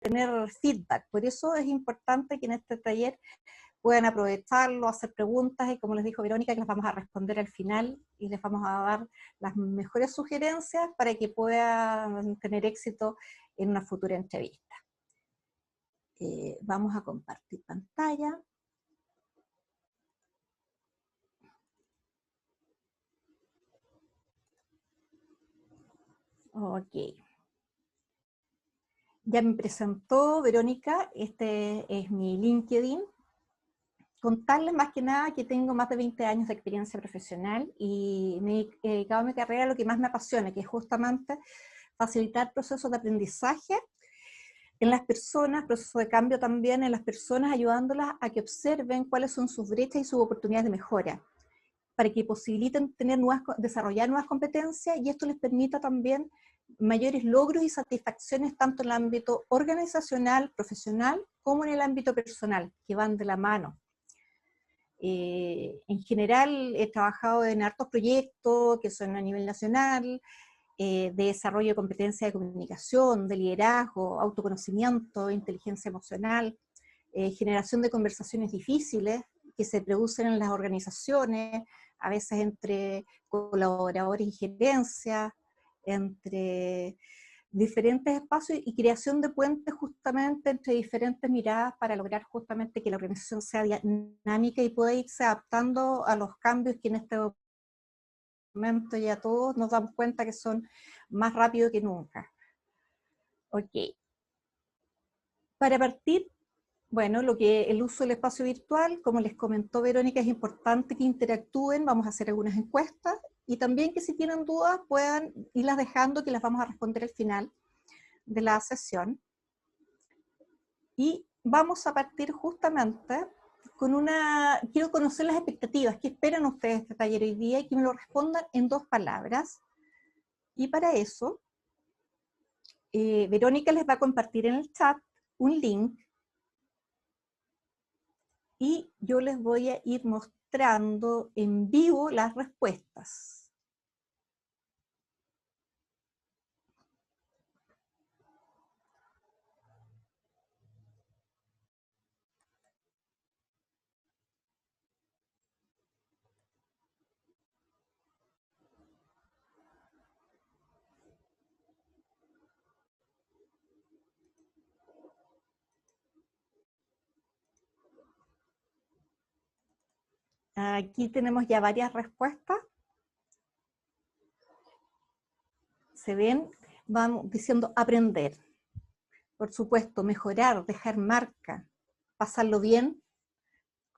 tener feedback. Por eso es importante que en este taller puedan aprovecharlo, hacer preguntas, y como les dijo Verónica, que las vamos a responder al final, y les vamos a dar las mejores sugerencias para que puedan tener éxito en una futura entrevista. Vamos a compartir pantalla. Ok. Ya me presentó Verónica, este es mi LinkedIn. Contarles más que nada que tengo más de 20 años de experiencia profesional y me he dedicado a mi carrera a lo que más me apasiona, que es justamente facilitar procesos de aprendizaje en las personas, procesos de cambio también en las personas, ayudándolas a que observen cuáles son sus brechas y sus oportunidades de mejora, para que posibiliten desarrollar nuevas competencias, y esto les permita también mayores logros y satisfacciones tanto en el ámbito organizacional, profesional, como en el ámbito personal, que van de la mano. En general he trabajado en hartos proyectos que son a nivel nacional, de desarrollo de competencias de comunicación, de liderazgo, autoconocimiento, inteligencia emocional, generación de conversaciones difíciles que se producen en las organizaciones, a veces entre colaboradores y gerencia, entre diferentes espacios, y creación de puentes justamente entre diferentes miradas para lograr justamente que la organización sea dinámica y pueda irse adaptando a los cambios que en este momento ya todos nos damos cuenta que son más rápidos que nunca. Ok. Para partir, bueno, el uso del espacio virtual, como les comentó Verónica, es importante que interactúen, vamos a hacer algunas encuestas, y también que si tienen dudas puedan irlas dejando, que las vamos a responder al final de la sesión. Y vamos a partir justamente con quiero conocer las expectativas, qué esperan ustedes de este taller hoy día, y que me lo respondan en 2 palabras. Y para eso, Verónica les va a compartir en el chat un link, y yo les voy a ir mostrando en vivo las respuestas. Aquí tenemos ya varias respuestas. Se ven, vamos diciendo aprender. Por supuesto, mejorar, dejar marca, pasarlo bien,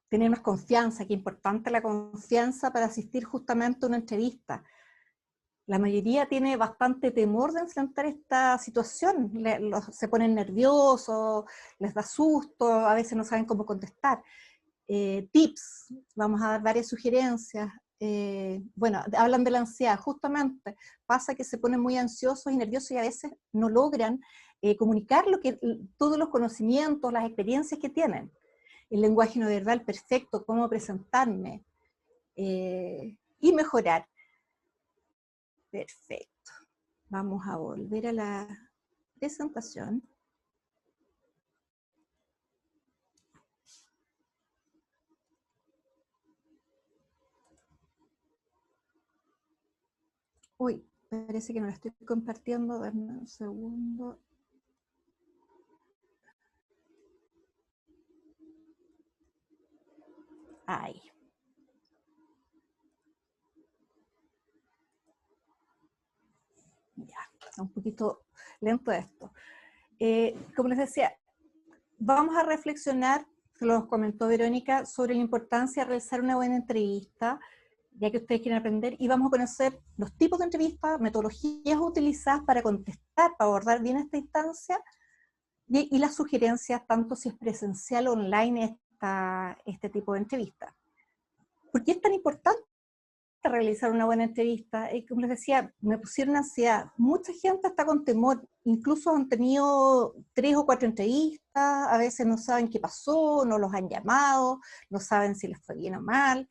tener más confianza, que es importante la confianza para asistir justamente a una entrevista. La mayoría tiene bastante temor de enfrentar esta situación, se ponen nerviosos, les da susto, a veces no saben cómo contestar. Tips, vamos a dar varias sugerencias. Bueno, hablan de la ansiedad, justamente pasa que se ponen muy ansiosos y nerviosos y a veces no logran comunicar todos los conocimientos, las experiencias que tienen. El lenguaje no verbal perfecto, cómo presentarme y mejorar. Perfecto. Vamos a volver a la presentación. Uy, parece que no la estoy compartiendo, dame un segundo. Ahí. Ya, está un poquito lento esto. Como les decía, vamos a reflexionar, se los comentó Verónica, sobre la importancia de realizar una buena entrevista, ya que ustedes quieren aprender, y vamos a conocer los tipos de entrevistas, metodologías utilizadas para contestar, para abordar bien esta instancia, y las sugerencias, tanto si es presencial o online este tipo de entrevista. ¿Por qué es tan importante realizar una buena entrevista? Como les decía, me pusieron ansiedad. Mucha gente está con temor, incluso han tenido 3 o 4 entrevistas, a veces no saben qué pasó, no los han llamado, no saben si les fue bien o mal.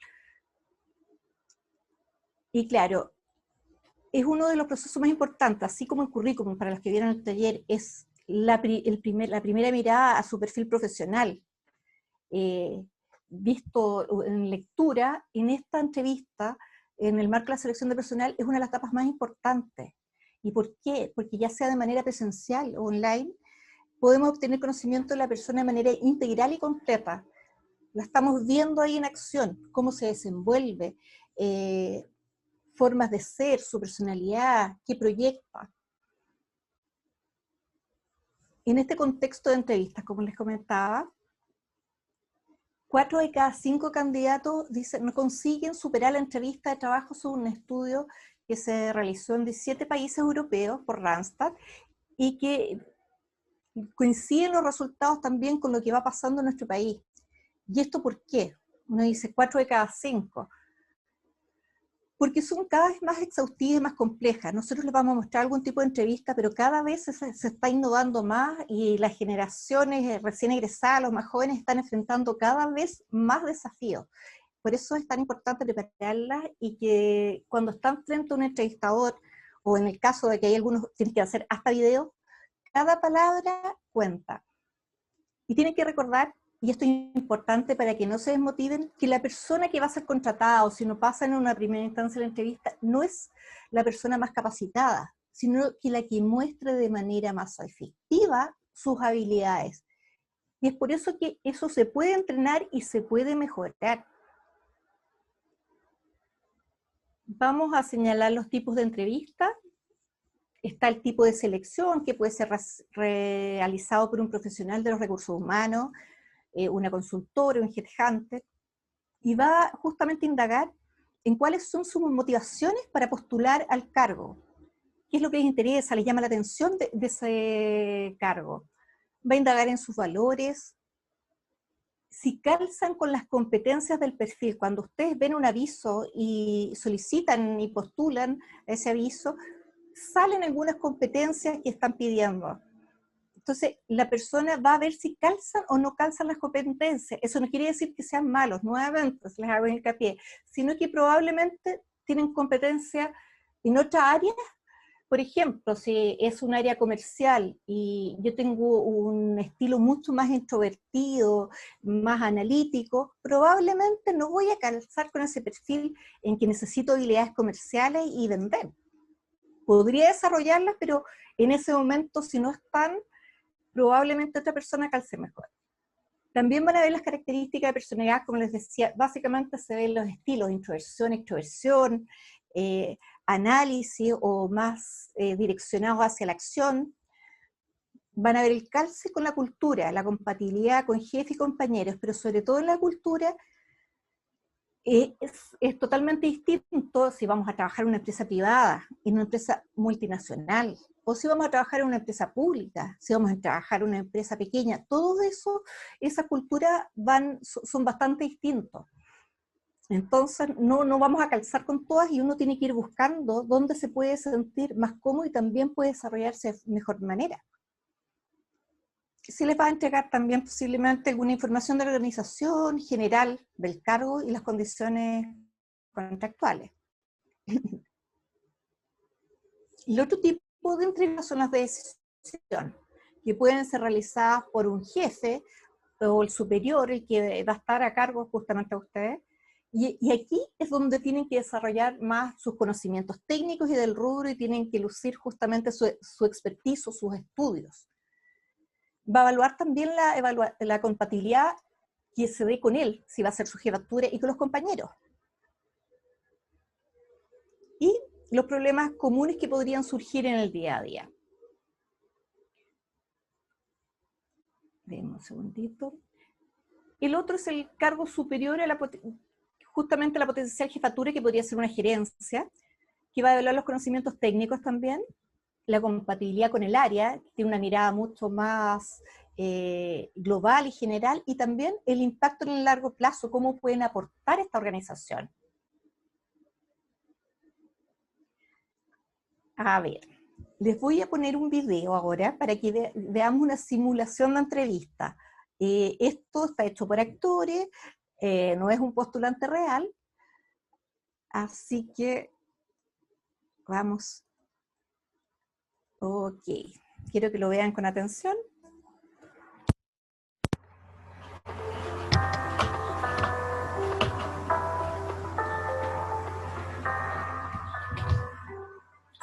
Y claro, es uno de los procesos más importantes, así como el currículum para los que vieron el taller es la primera mirada a su perfil profesional, visto en lectura, en esta entrevista, en el marco de la selección de personal, es una de las etapas más importantes. ¿Y por qué? Porque ya sea de manera presencial o online, podemos obtener conocimiento de la persona de manera integral y completa. La estamos viendo ahí en acción, cómo se desenvuelve, formas de ser, su personalidad, qué proyecta. En este contexto de entrevistas, como les comentaba, 4 de cada 5 candidatos dicen, no consiguen superar la entrevista de trabajo sobre un estudio que se realizó en 17 países europeos por Randstad y que coinciden los resultados también con lo que va pasando en nuestro país. ¿Y esto por qué? Uno dice 4 de cada 5. Porque son cada vez más exhaustivas y más complejas. Nosotros les vamos a mostrar algún tipo de entrevista, pero cada vez se está innovando más y las generaciones recién egresadas, los más jóvenes, están enfrentando cada vez más desafíos. Por eso es tan importante prepararlas y que cuando están frente a un entrevistador, o en el caso de que hay algunos que tienen que hacer hasta videos, cada palabra cuenta. Y tienen que recordar, y esto es importante para que no se desmotiven, que la persona que va a ser contratada, o si no pasa en una primera instancia de la entrevista, no es la persona más capacitada, sino que la que muestre de manera más efectiva sus habilidades. Y es por eso que eso se puede entrenar y se puede mejorar. Vamos a señalar los tipos de entrevistas. Está el tipo de selección, que puede ser realizado por un profesional de los recursos humanos, una consultora, un headhunter, y va justamente a indagar en cuáles son sus motivaciones para postular al cargo, qué es lo que les interesa, les llama la atención de ese cargo. Va a indagar en sus valores, si calzan con las competencias del perfil. Cuando ustedes ven un aviso y solicitan y postulan ese aviso, salen algunas competencias que están pidiendo. Entonces, la persona va a ver si calzan o no calzan las competencias. Eso no quiere decir que sean malos, nuevamente, les hago hincapié, sino que probablemente tienen competencia en otra área. Por ejemplo, si es un área comercial y yo tengo un estilo mucho más introvertido, más analítico, probablemente no voy a calzar con ese perfil en que necesito habilidades comerciales y vender. Podría desarrollarlas, pero en ese momento, si no están, probablemente otra persona calce mejor. También van a ver las características de personalidad, como les decía, básicamente se ven los estilos, introversión, extroversión, análisis o más direccionados hacia la acción. Van a ver el calce con la cultura, la compatibilidad con jefe y compañeros, pero sobre todo en la cultura es totalmente distinto si vamos a trabajar en una empresa privada, en una empresa multinacional, o si vamos a trabajar en una empresa pública, si vamos a trabajar en una empresa pequeña. Todo eso, esas culturas son bastante distintos. Entonces no vamos a calzar con todas y uno tiene que ir buscando dónde se puede sentir más cómodo y también puede desarrollarse de mejor manera. Se les va a entregar también posiblemente alguna información de la organización general del cargo y las condiciones contractuales. El otro tipo de entregas son las de decisión, que pueden ser realizadas por un jefe o el superior, el que va a estar a cargo justamente a ustedes. Y aquí es donde tienen que desarrollar más sus conocimientos técnicos y del rubro y tienen que lucir justamente su expertise o sus estudios. Va a evaluar también la compatibilidad que se dé con él, si va a ser su jefatura, y con los compañeros. Y los problemas comunes que podrían surgir en el día a día. Veamos un segundito. El otro es el cargo superior a justamente la potencial jefatura, que podría ser una gerencia, que va a evaluar los conocimientos técnicos también, la compatibilidad con el área, que tiene una mirada mucho más global y general, y también el impacto en el largo plazo, cómo pueden aportar esta organización. A ver, les voy a poner un video ahora para que veamos una simulación de entrevista. Esto está hecho por actores, no es un postulante real, así que vamos. Ok, Quiero que lo vean con atención.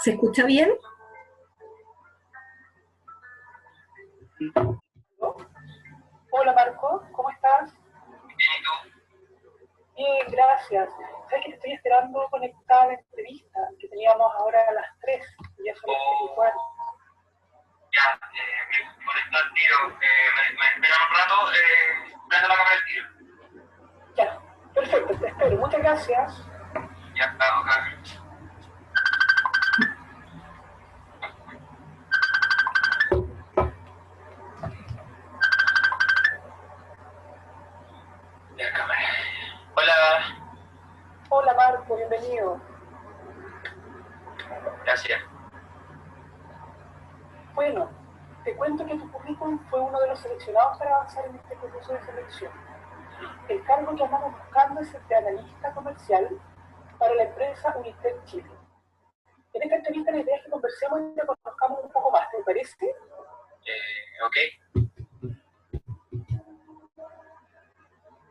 ¿Se escucha bien? Hola Marco, ¿cómo estás? Bien, ¿y tú? Bien, gracias. Sabes que te estoy esperando conectada a la entrevista que teníamos ahora a las 3 y ya son las 3 y cuarto. Ya, conectar el tiro. Me esperan un rato, prende la cámara del tiro. Ya, perfecto, te espero. Muchas gracias. Ya está, ok. Ya, cámara. Hola. Hola Marco, bienvenido. Gracias. Bueno, te cuento que tu currículum fue uno de los seleccionados para avanzar en este proceso de selección. El cargo que andamos buscando es el de analista comercial para la empresa Unitec Chile. En esta entrevista la idea es que conversemos y te conozcamos un poco más, ¿te parece? Ok.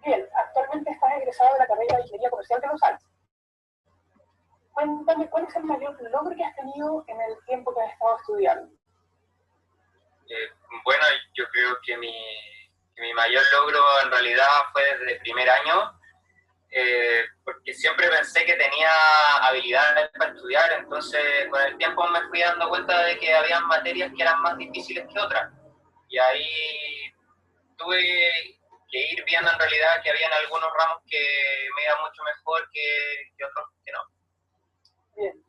Bien, actualmente estás egresado de la carrera de Ingeniería Comercial de los Alpes. Cuéntame, ¿cuál es el mayor logro que has tenido en el tiempo que has estado estudiando? Bueno, yo creo que mi mayor logro en realidad fue desde el primer año, porque siempre pensé que tenía habilidades para estudiar, entonces con el tiempo me fui dando cuenta de que había materias que eran más difíciles que otras. Y ahí tuve que ir viendo en realidad que habían algunos ramos que me iban mucho mejor que otros que no. Bien.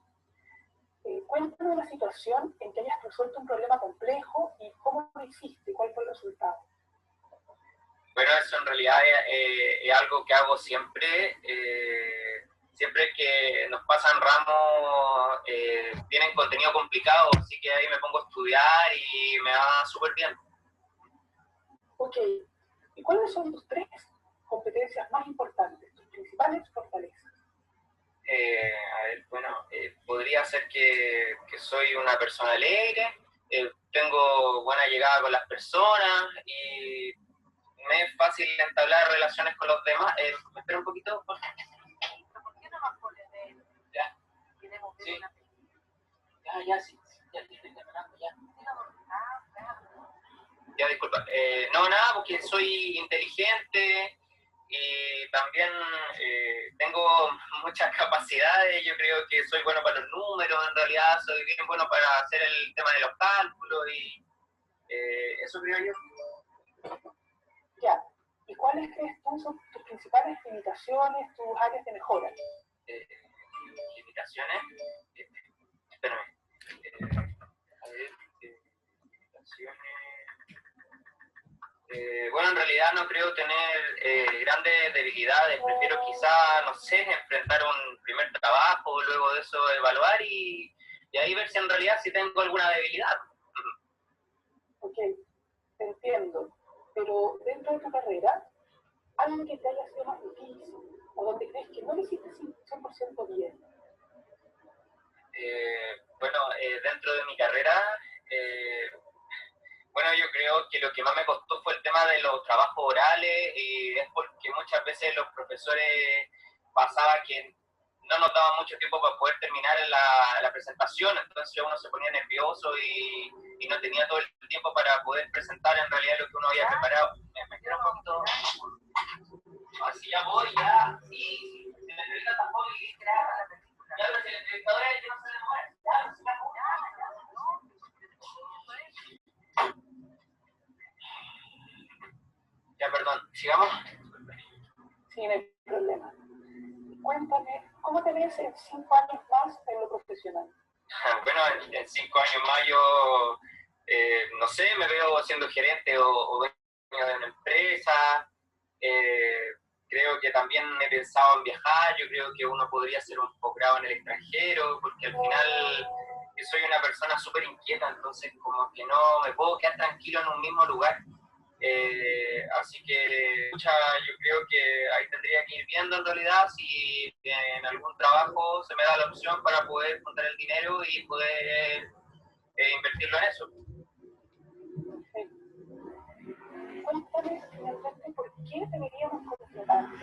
Cuéntame una situación en que hayas resuelto un problema complejo y cómo lo hiciste, cuál fue el resultado. Bueno, eso en realidad es algo que hago siempre. Siempre que nos pasan ramos, tienen contenido complicado, así que ahí me pongo a estudiar y me va súper bien. Ok, ¿y cuáles son tus 3 competencias más importantes, tus principales fortalezas? A ver, bueno, podría ser que soy una persona alegre, tengo buena llegada con las personas y me es fácil entablar relaciones con los demás. ¿Me espera un poquito? ¿Por qué no nos pones de él? Ya. ¿Queremos ver una película? Ya, sí. Ya estoy terminando, ya. Ya, disculpa. No, nada, porque soy inteligente y también tengo muchas capacidades. Yo creo que soy bueno para los números, en realidad soy bien bueno para hacer el tema de los cálculos y eso creo yo. Ya, ¿y cuáles crees tú son tus principales limitaciones, tus áreas de mejora? Limitaciones. Espérame. A ver, limitaciones. Bueno, en realidad no creo tener grandes debilidades. Prefiero quizá, no sé, enfrentar un primer trabajo, luego de eso evaluar y ahí ver si en realidad si tengo alguna debilidad. Ok, te entiendo, pero dentro de tu carrera, algo que te haya sido más difícil o donde crees que no lo hiciste 100% bien. Bueno, dentro de mi carrera, bueno, yo creo que lo que más me costó fue el tema de los trabajos orales y es porque muchas veces los profesores pasaba que no nos daban mucho tiempo para poder terminar la presentación, entonces uno se ponía nervioso y no tenía todo el tiempo para poder presentar en realidad lo que uno había preparado. Me quiero un poquito... Así ya voy, ya, sí, se me entrevista tampoco y ya, pero si el entrevistador es el que no se demora, ya, se acabó. Ya, perdón, ¿sigamos? Sí, no hay problema. Cuéntame, ¿cómo te ves en 5 años más en lo profesional? Bueno, en 5 años más yo, no sé, me veo siendo gerente o dueño de una empresa. Creo que también he pensado en viajar. Yo creo que uno podría hacer un posgrado en el extranjero, porque al final yo soy una persona súper inquieta, entonces como que no me puedo quedar tranquilo en un mismo lugar. Así que yo creo que ahí tendría que ir viendo en realidad si en algún trabajo se me da la opción para poder juntar el dinero y poder invertirlo en eso. cuestiones deberíamos confrontarnos?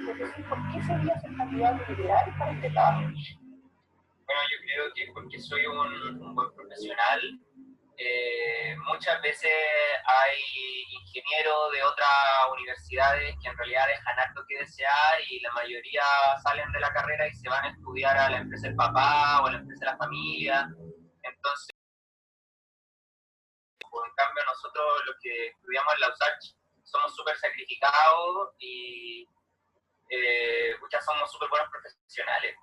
Es decir, ¿por qué serías el candidato ideal para este trabajo? Bueno, yo creo que porque soy un buen profesional. Muchas veces hay ingenieros de otras universidades que en realidad dejan harto que desear y la mayoría salen de la carrera y se van a estudiar a la empresa del papá o a la empresa de la familia. Entonces, pues, en cambio nosotros los que estudiamos en la USACH somos súper sacrificados y muchas somos súper buenos profesionales.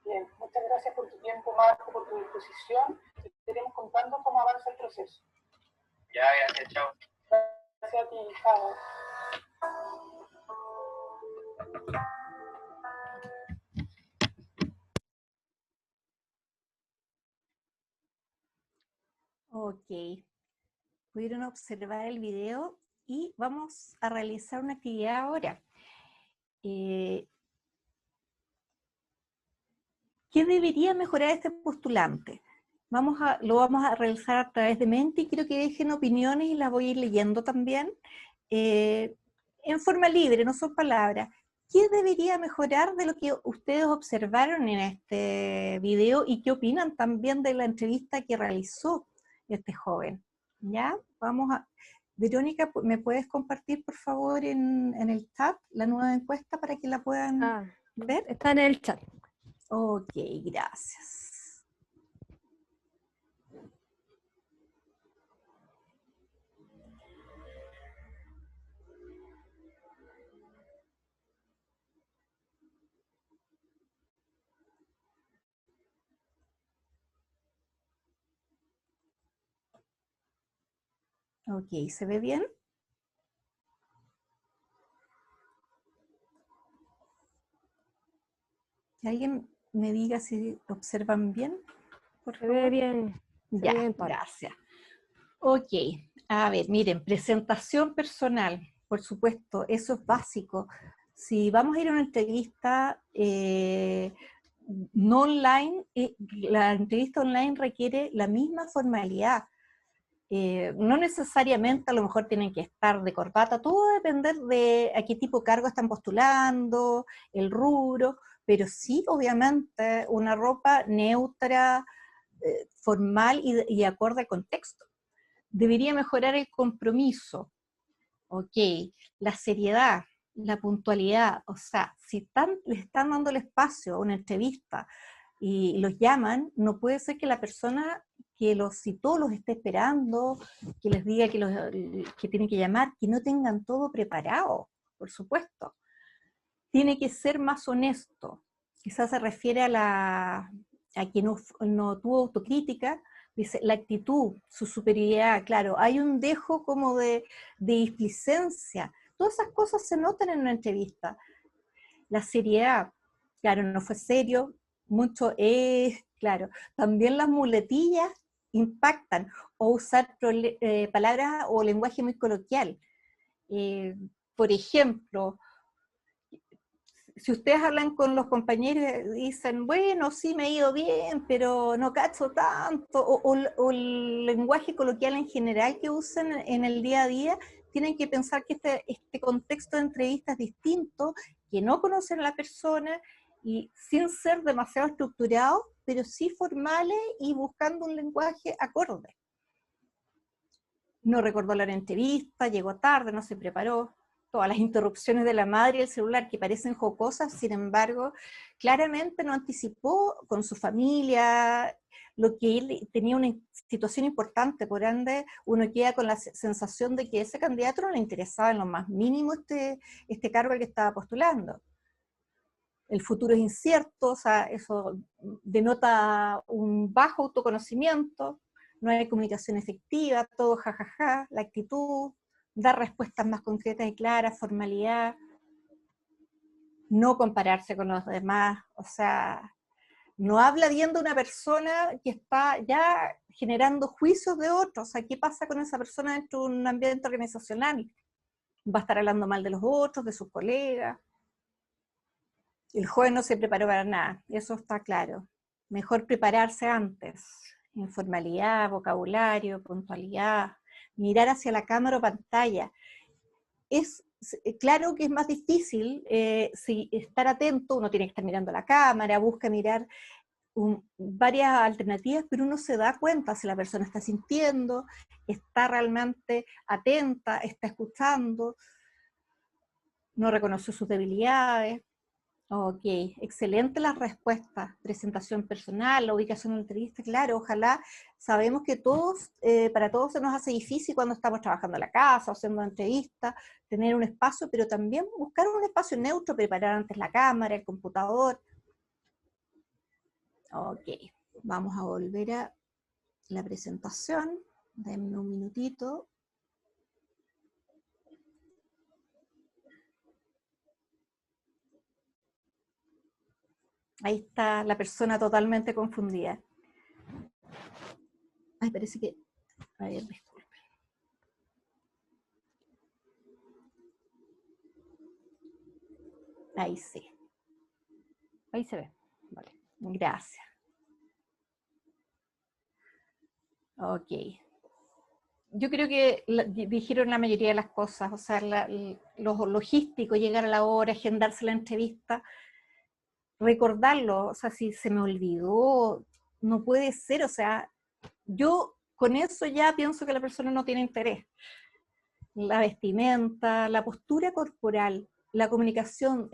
Bien, muchas gracias por tu tiempo, Marco, por tu disposición. Te estaremos contando cómo avanza el proceso. Ya, gracias, chao. Gracias a ti, chao. Ok, pudieron observar el video y vamos a realizar una actividad ahora. ¿Qué debería mejorar este postulante? Lo vamos a realizar a través de Menti y quiero que dejen opiniones y las voy a ir leyendo también en forma libre, no son palabras. ¿Qué debería mejorar de lo que ustedes observaron en este video y qué opinan también de la entrevista que realizó este joven? ¿Ya? Vamos a... Verónica, ¿me puedes compartir por favor en el chat la nueva encuesta para que la puedan ver? Está en el chat. Ok, gracias. Ok, ¿se ve bien? Que alguien me diga si observan bien, por favor. Se ve bien. Ya, gracias. Ok, a ver, miren, presentación personal, por supuesto, eso es básico. Si vamos a ir a una entrevista no online, la entrevista online requiere la misma formalidad. No necesariamente a lo mejor tienen que estar de corbata, todo va a depender de a qué tipo de cargo están postulando, el rubro, pero sí obviamente una ropa neutra, formal y acorde al contexto. Debería mejorar el compromiso, ok, la seriedad, la puntualidad, o sea, si les están dando el espacio a una entrevista y los llaman, no puede ser que la persona que los citó los esté esperando, que les diga que tienen que llamar, que no tengan todo preparado, por supuesto. Tiene que ser más honesto. Quizás se refiere a quien no tuvo autocrítica, dice, la actitud, su superioridad, claro, hay un dejo como de displicencia. Todas esas cosas se notan en una entrevista. La seriedad, claro, no fue serio, mucho claro. También las muletillas impactan, o usar palabras o lenguaje muy coloquial. Por ejemplo, si ustedes hablan con los compañeros y dicen, bueno, sí me ha ido bien, pero no cacho tanto, o el lenguaje coloquial en general que usan en el día a día, tienen que pensar que este contexto de entrevista es distinto, que no conocen a la persona, y sin ser demasiado estructurados, pero sí formales y buscando un lenguaje acorde. No recordó la entrevista, llegó tarde, no se preparó. Todas las interrupciones de la madre y el celular que parecen jocosas, sin embargo, claramente no anticipó con su familia lo que él tenía una situación importante, por ende uno queda con la sensación de que ese candidato no le interesaba en lo más mínimo este cargo al que estaba postulando. El futuro es incierto, o sea, eso denota un bajo autoconocimiento, no hay comunicación efectiva, todo jajaja, la actitud, dar respuestas más concretas y claras, formalidad, no compararse con los demás, o sea, no habla bien de una persona que está ya generando juicios de otros, o sea, ¿qué pasa con esa persona dentro de un ambiente organizacional? Va a estar hablando mal de los otros, de sus colegas. El joven no se preparó para nada, eso está claro. Mejor prepararse antes, informalidad, vocabulario, puntualidad, mirar hacia la cámara o pantalla. claro que es más difícil si estar atento, uno tiene que estar mirando la cámara, busca mirar varias alternativas, pero uno se da cuenta si la persona está sintiendo, está realmente atenta, está escuchando, no reconoce sus debilidades. Ok, excelente las respuestas. Presentación personal, la ubicación en la entrevista, claro, ojalá. Sabemos que para todos se nos hace difícil cuando estamos trabajando en la casa, haciendo entrevistas, tener un espacio, pero también buscar un espacio neutro, preparar antes la cámara, el computador. Ok, vamos a volver a la presentación. Denme un minutito. Ahí está la persona totalmente confundida. Ay, parece que... A ver, disculpe. Ahí sí. Ahí se ve. Vale. Gracias. Ok. Yo creo que dijeron la mayoría de las cosas, o sea, lo logístico, llegar a la hora, agendarse la entrevista, recordarlo, o sea, si se me olvidó, no puede ser, o sea, yo con eso ya pienso que la persona no tiene interés. La vestimenta, la postura corporal, la comunicación,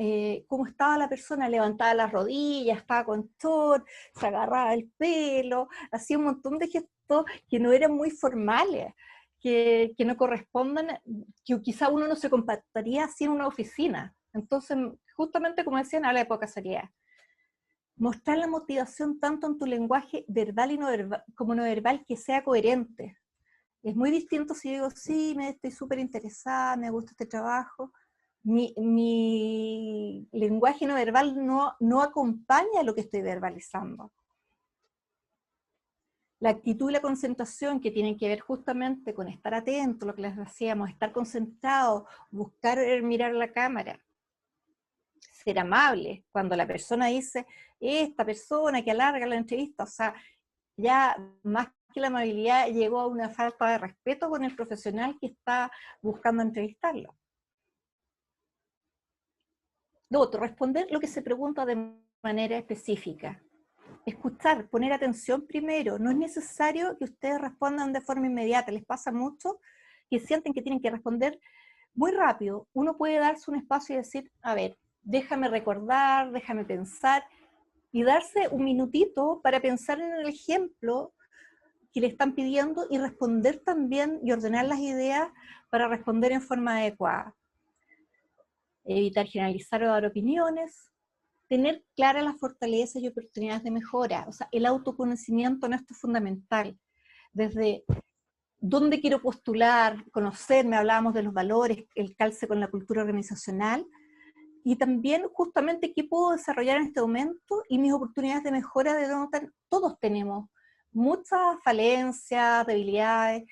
cómo estaba la persona, levantaba las rodillas, estaba con short, se agarraba el pelo, hacía un montón de gestos que no eran muy formales, que no corresponden, que quizá uno no se comportaría así en una oficina. Entonces, justamente como decían, a la época sería mostrar la motivación tanto en tu lenguaje verbal y como no verbal, que sea coherente. Es muy distinto si digo, sí, estoy súper interesada, me gusta este trabajo. Mi lenguaje no verbal no acompaña lo que estoy verbalizando. La actitud y la concentración, que tienen que ver justamente con estar atento, lo que les decíamos, estar concentrado, buscar mirar la cámara, ser amable. Cuando la persona dice, esta persona que alarga la entrevista, o sea, ya más que la amabilidad llegó a una falta de respeto con el profesional que está buscando entrevistarlo. Lo otro, responder lo que se pregunta de manera específica. Escuchar, poner atención primero. No es necesario que ustedes respondan de forma inmediata. Les pasa mucho que sienten que tienen que responder muy rápido. Uno puede darse un espacio y decir, a ver, déjame recordar, déjame pensar, y darse un minutito para pensar en el ejemplo que le están pidiendo y responder también y ordenar las ideas para responder en forma adecuada. Evitar generalizar o dar opiniones, tener claras las fortalezas y oportunidades de mejora. O sea, el autoconocimiento en esto es fundamental. Desde dónde quiero postular, conocerme, hablábamos de los valores, el calce con la cultura organizacional, y también justamente qué puedo desarrollar en este momento y mis oportunidades de mejora de donde todos tenemos muchas falencias, debilidades,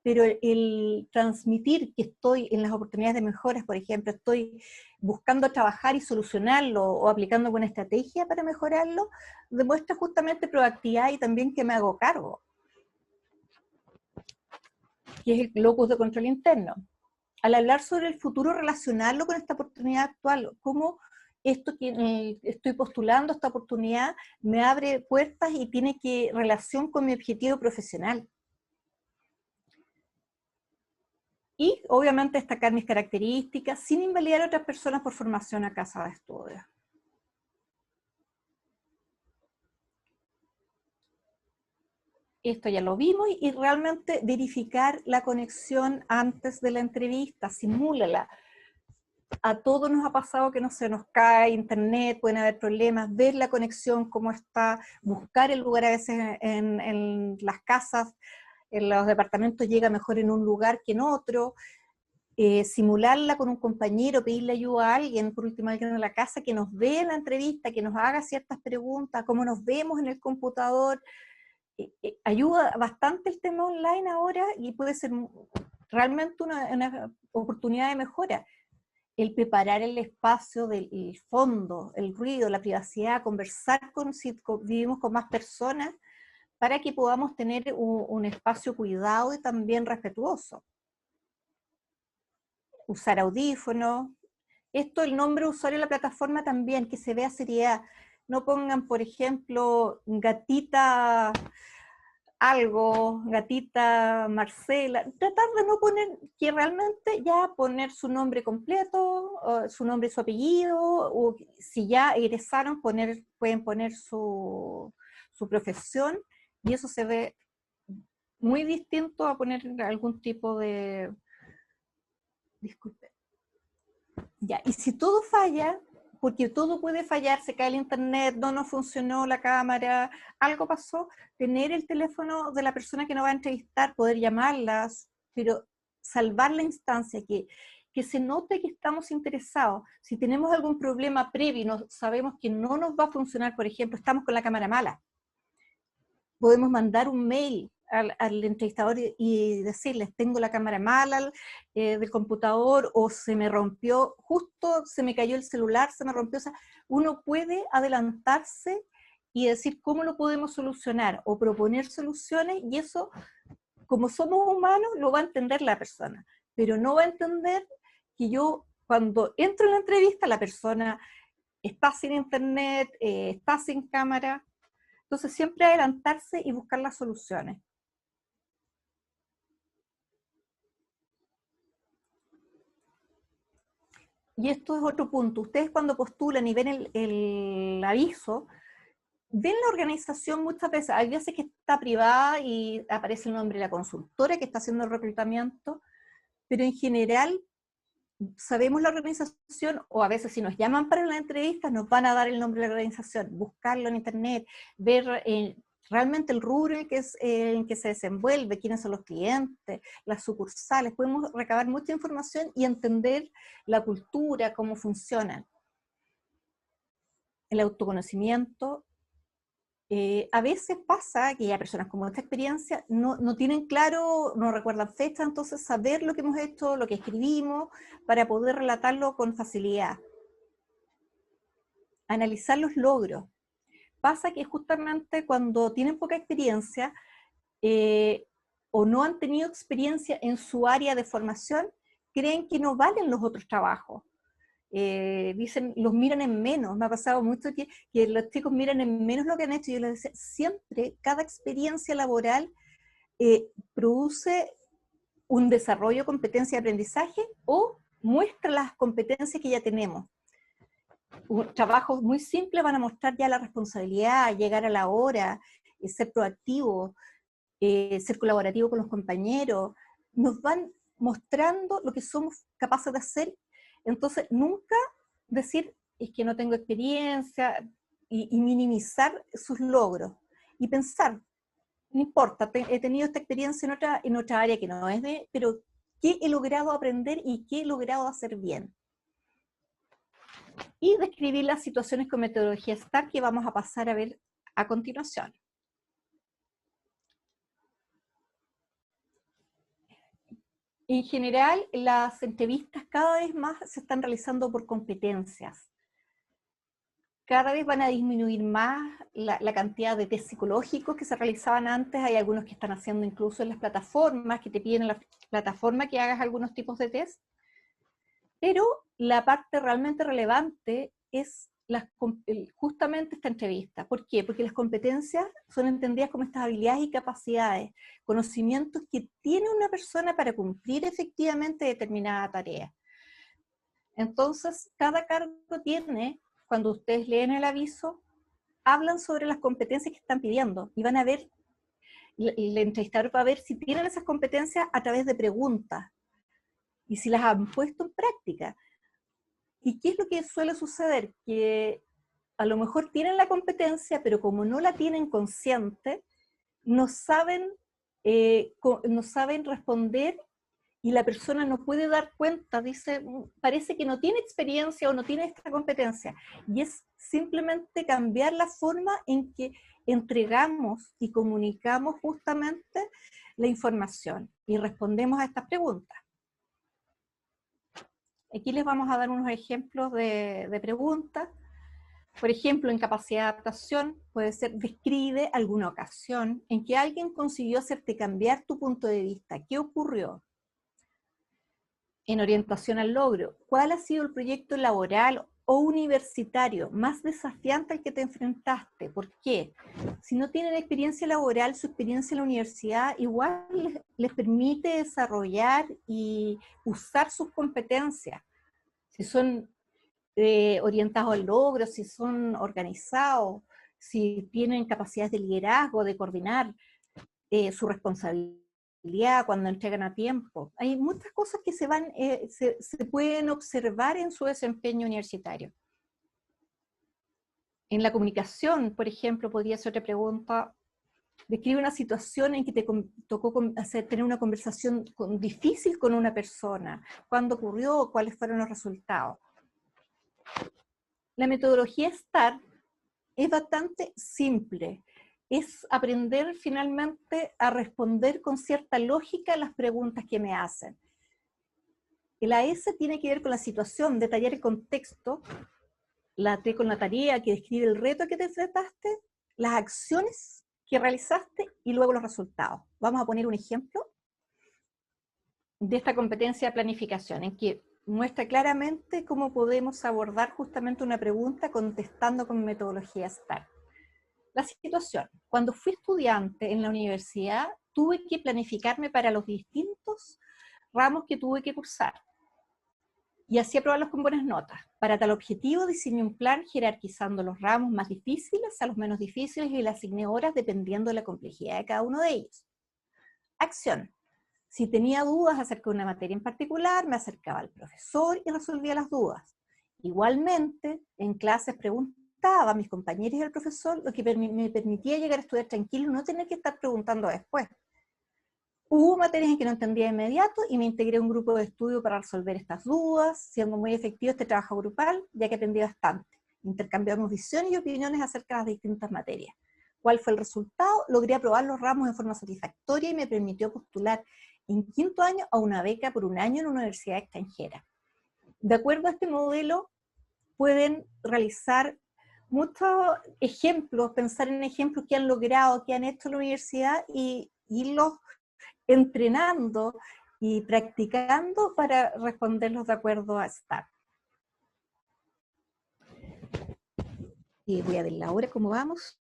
pero el transmitir que estoy en las oportunidades de mejoras, por ejemplo, estoy buscando trabajar y solucionarlo o aplicando alguna estrategia para mejorarlo, demuestra justamente proactividad y también que me hago cargo, que es el locus de control interno. Al hablar sobre el futuro, relacionarlo con esta oportunidad actual, cómo esto que estoy postulando, esta oportunidad, me abre puertas y tiene relación con mi objetivo profesional. Y obviamente destacar mis características sin invalidar a otras personas por formación a casa de estudio. Esto ya lo vimos y realmente verificar la conexión antes de la entrevista, simúlala. A todos nos ha pasado que no se nos cae internet, pueden haber problemas, ver la conexión, cómo está, buscar el lugar a veces en las casas, en los departamentos llega mejor en un lugar que en otro, simularla con un compañero, pedirle ayuda a alguien, por último alguien en la casa que nos vea en la entrevista, que nos haga ciertas preguntas, cómo nos vemos en el computador, ayuda bastante el tema online ahora y puede ser realmente una oportunidad de mejora. El preparar el espacio del fondo, el ruido, la privacidad, conversar si vivimos con más personas, para que podamos tener un espacio cuidado y también respetuoso. usar audífonos. Esto, el nombre de usuario de la plataforma también, que se vea seriedad. No pongan, por ejemplo, gatita algo, gatita Marcela. Tratar de no poner, que realmente ya poner su nombre completo, su nombre y su apellido, o si ya egresaron, pueden poner su profesión, y eso se ve muy distinto a poner algún tipo de... Disculpe. Ya, y si todo falla, porque todo puede fallar, se cae el internet, no nos funcionó la cámara, algo pasó, tener el teléfono de la persona que nos va a entrevistar, poder llamarlas, pero salvar la instancia, que se note que estamos interesados. Si tenemos algún problema previo y sabemos que no nos va a funcionar, por ejemplo, estamos con la cámara mala, podemos mandar un mail al entrevistador y decirles, tengo la cámara mala del computador, o se me rompió, justo se me cayó el celular, se me rompió. O sea, uno puede adelantarse y decir cómo lo podemos solucionar, o proponer soluciones, y eso, como somos humanos, lo va a entender la persona, pero no va a entender que yo, cuando entro en la entrevista, la persona está sin internet, está sin cámara. Entonces siempre adelantarse y buscar las soluciones. Y esto es otro punto. Ustedes, cuando postulan y ven el aviso, ven la organización muchas veces. Hay veces que está privada y aparece el nombre de la consultora que está haciendo el reclutamiento, pero en general sabemos la organización, o a veces si nos llaman para la entrevista nos van a dar el nombre de la organización, buscarlo en internet, ver realmente el rubro en que se desenvuelve, quiénes son los clientes, las sucursales. Podemos recabar mucha información y entender la cultura, cómo funcionan. El autoconocimiento. A veces pasa que hay personas con mucha experiencia no tienen claro, no recuerdan fecha, entonces saber lo que hemos hecho, lo que escribimos, para poder relatarlo con facilidad. Analizar los logros. Pasa que justamente cuando tienen poca experiencia, o no han tenido experiencia en su área de formación, creen que no valen los otros trabajos. Dicen, los miran en menos. Me ha pasado mucho que los chicos miran en menos lo que han hecho. Yo les decía, siempre, cada experiencia laboral produce un desarrollo, competencia de aprendizaje, o muestra las competencias que ya tenemos. Trabajos muy simples van a mostrar ya la responsabilidad, llegar a la hora, ser proactivo, ser colaborativo con los compañeros. Nos van mostrando lo que somos capaces de hacer. Entonces, nunca decir, es que no tengo experiencia, y minimizar sus logros. Y pensar, no importa, he tenido esta experiencia en otra área que no es pero ¿qué he logrado aprender y qué he logrado hacer bien? Y describir las situaciones con metodología STAR, que vamos a pasar a ver a continuación. En general, las entrevistas cada vez más se están realizando por competencias. Cada vez van a disminuir más la cantidad de test psicológicos que se realizaban antes. Hay algunos que están haciendo incluso en las plataformas, que te piden en la plataforma que hagas algunos tipos de test. Pero la parte realmente relevante es justamente esta entrevista. ¿Por qué? Porque las competencias son entendidas como estas habilidades y capacidades, conocimientos que tiene una persona para cumplir efectivamente determinada tarea. Entonces, cada cargo tiene, cuando ustedes leen el aviso, hablan sobre las competencias que están pidiendo, y van a ver, el entrevistador va a ver si tienen esas competencias a través de preguntas, y si las han puesto en práctica. ¿Y qué es lo que suele suceder? Que a lo mejor tienen la competencia, pero como no la tienen consciente, no saben responder, y la persona no puede dar cuenta, dice, parece que no tiene experiencia o no tiene esta competencia. Y es simplemente cambiar la forma en que entregamos y comunicamos justamente la información y respondemos a estas preguntas. Aquí les vamos a dar unos ejemplos de preguntas. Por ejemplo, en capacidad de adaptación puede ser, describe alguna ocasión en que alguien consiguió hacerte cambiar tu punto de vista. ¿Qué ocurrió? en orientación al logro, ¿cuál ha sido el proyecto laboral o universitario más desafiante al que te enfrentaste? ¿Por qué? Si no tienen experiencia laboral, su experiencia en la universidad igual les permite desarrollar y usar sus competencias. Si son orientados al logro, si son organizados, si tienen capacidades de liderazgo, de coordinar su responsabilidad cuando entregan a tiempo. Hay muchas cosas que se pueden observar en su desempeño universitario. En la comunicación, por ejemplo, podría ser otra pregunta. Describe una situación en que te tocó tener una conversación difícil con una persona. ¿Cuándo ocurrió? ¿Cuáles fueron los resultados? La metodología STAR es bastante simple. Es aprender finalmente a responder con cierta lógica a las preguntas que me hacen. La S tiene que ver con la situación, detallar el contexto. La T con la tarea, que describe el reto que te enfrentaste, las acciones que realizaste y luego los resultados. Vamos a poner un ejemplo de esta competencia de planificación, en que muestra claramente cómo podemos abordar justamente una pregunta contestando con metodología STAR. La situación: cuando fui estudiante en la universidad, tuve que planificarme para los distintos ramos que tuve que cursar y así aprobarlos con buenas notas. Para tal objetivo diseñé un plan jerarquizando los ramos más difíciles a los menos difíciles y le asigné horas dependiendo de la complejidad de cada uno de ellos. Acción: si tenía dudas acerca de una materia en particular, me acercaba al profesor y resolvía las dudas. Igualmente, en clases preguntaba a mis compañeros y al profesor, lo que me permitía llegar a estudiar tranquilo y no tener que estar preguntando después. Hubo materias en que no entendía de inmediato y me integré a un grupo de estudio para resolver estas dudas, siendo muy efectivo este trabajo grupal, ya que aprendí bastante. Intercambiamos visiones y opiniones acerca de las distintas materias. ¿Cuál fue el resultado? Logré aprobar los ramos de forma satisfactoria y me permitió postular en quinto año a una beca por un año en una universidad extranjera. De acuerdo a este modelo, pueden realizar muchos ejemplos, pensar en ejemplos que han logrado, que han hecho en la universidad y irlos entrenando y practicando para responderlos de acuerdo a STAR. Y voy a ver la hora, ¿cómo vamos?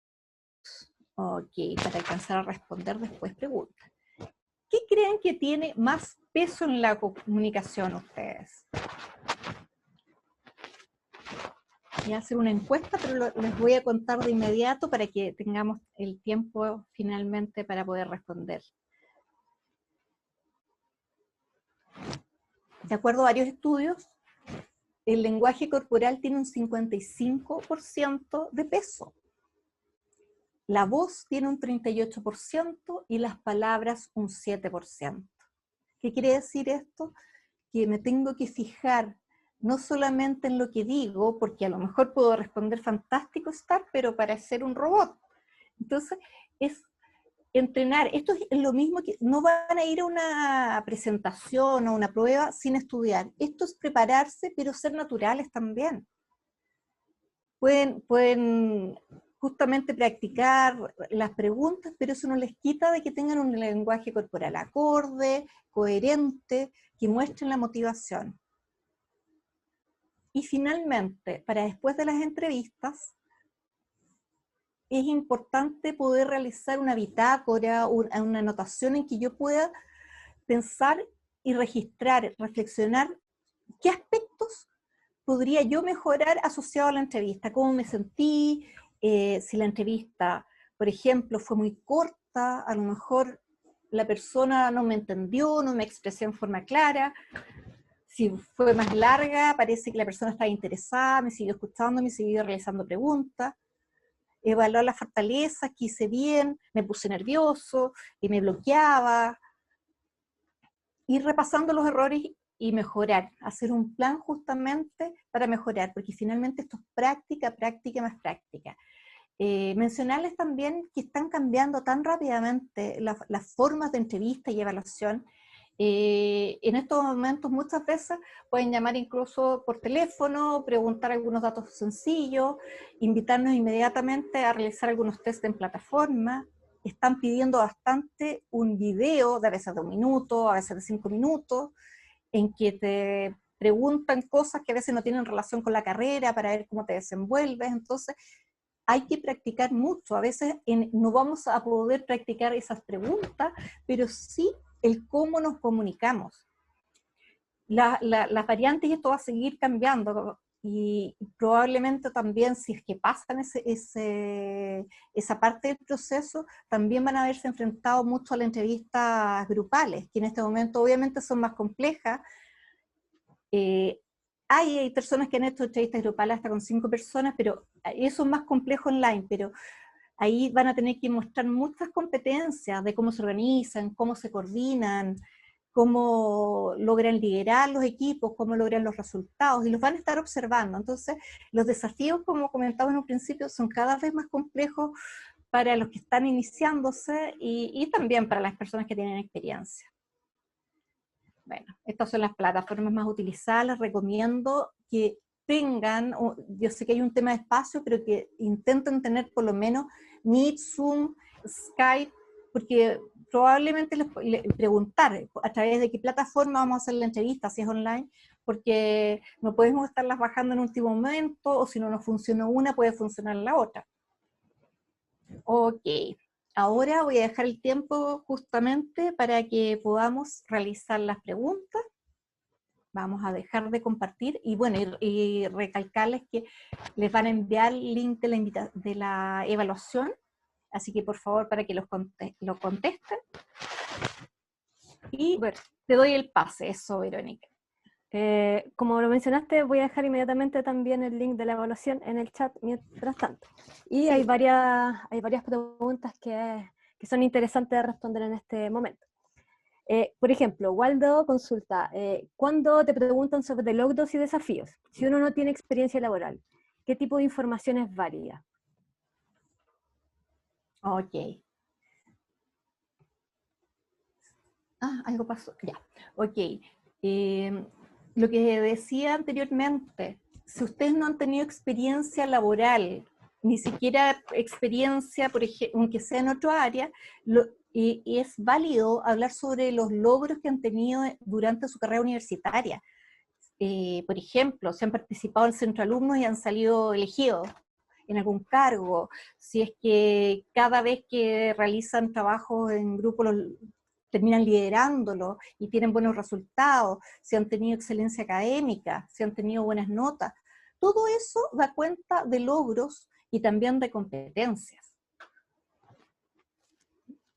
Ok, para alcanzar a responder después preguntas. ¿Qué creen que tiene más peso en la comunicación ustedes? Voy a hacer una encuesta, pero les voy a contar de inmediato para que tengamos el tiempo finalmente para poder responder. De acuerdo a varios estudios, el lenguaje corporal tiene un 55% de peso. La voz tiene un 38% y las palabras un 7%. ¿Qué quiere decir esto? Que me tengo que fijar no solamente en lo que digo, porque a lo mejor puedo responder fantástico STAR, pero parecer un robot. Entonces, es entrenar. Esto es lo mismo que no van a ir a una presentación o una prueba sin estudiar. Esto es prepararse, pero ser naturales también. Pueden justamente practicar las preguntas, pero eso no les quita de que tengan un lenguaje corporal acorde, coherente, que muestren la motivación. Y finalmente, para después de las entrevistas, es importante poder realizar una bitácora, una anotación en que yo pueda pensar y registrar, reflexionar qué aspectos podría yo mejorar asociado a la entrevista, cómo me sentí, si la entrevista, por ejemplo, fue muy corta, a lo mejor la persona no me entendió, no me expresé en forma clara. Si fue más larga, parece que la persona estaba interesada, me siguió escuchando, me siguió realizando preguntas. Evaluar las fortalezas, que hice bien, me puse nervioso, y me bloqueaba. Ir repasando los errores y mejorar, hacer un plan justamente para mejorar, porque finalmente esto es práctica, práctica más práctica. Mencionarles también que están cambiando tan rápidamente las formas de entrevista y evaluación. En estos momentos muchas veces pueden llamar incluso por teléfono, preguntar algunos datos sencillos, invitarnos inmediatamente a realizar algunos test en plataforma. Están pidiendo bastante un video, de a veces de 1 minuto, a veces de 5 minutos, en que te preguntan cosas que a veces no tienen relación con la carrera para ver cómo te desenvuelves. Entonces hay que practicar mucho. A veces no vamos a poder practicar esas preguntas, pero sí el cómo nos comunicamos. Las variantes, y esto va a seguir cambiando, y probablemente también, si es que pasan esa parte del proceso, también van a haberse enfrentado mucho a las entrevistas grupales, que en este momento obviamente son más complejas. Hay personas que han hecho entrevistas grupales hasta con 5 personas, pero eso es más complejo online, pero ahí van a tener que mostrar muchas competencias de cómo se organizan, cómo se coordinan, cómo logran liderar los equipos, cómo logran los resultados, y los van a estar observando. Entonces, los desafíos, como comentaba en un principio, son cada vez más complejos para los que están iniciándose y también para las personas que tienen experiencia. Bueno, estas son las plataformas más utilizadas. Les recomiendo que tengan, yo sé que hay un tema de espacio, pero que intenten tener por lo menos Meet, Zoom, Skype, porque probablemente les preguntar a través de qué plataforma vamos a hacer la entrevista, si es online, porque no podemos estarlas bajando en último momento, o si no nos funcionó una, puede funcionar la otra. Ok, ahora voy a dejar el tiempo justamente para que podamos realizar las preguntas. Vamos a dejar de compartir, y bueno, y recalcarles que les van a enviar el link de la evaluación, así que por favor, para que lo contesten. Y Bueno, te doy el pase, eso, Verónica. como lo mencionaste, voy a dejar inmediatamente también el link de la evaluación en el chat mientras tanto. Y Sí. hay varias preguntas que son interesantes de responder en este momento. Por ejemplo, Waldo consulta, ¿cuándo te preguntan sobre logros y desafíos? Si uno no tiene experiencia laboral, ¿qué tipo de información es válida? Ok. Algo pasó, ya. Ok. Lo que decía anteriormente, si ustedes no han tenido experiencia laboral, ni siquiera experiencia, por ejemplo, aunque sea en otro área, y es válido hablar sobre los logros que han tenido durante su carrera universitaria. Por ejemplo, si han participado en el centro de alumnos y han salido elegidos en algún cargo, si es que cada vez que realizan trabajos en grupo terminan liderándolo y tienen buenos resultados, si han tenido excelencia académica, si han tenido buenas notas. Todo eso da cuenta de logros y también de competencias.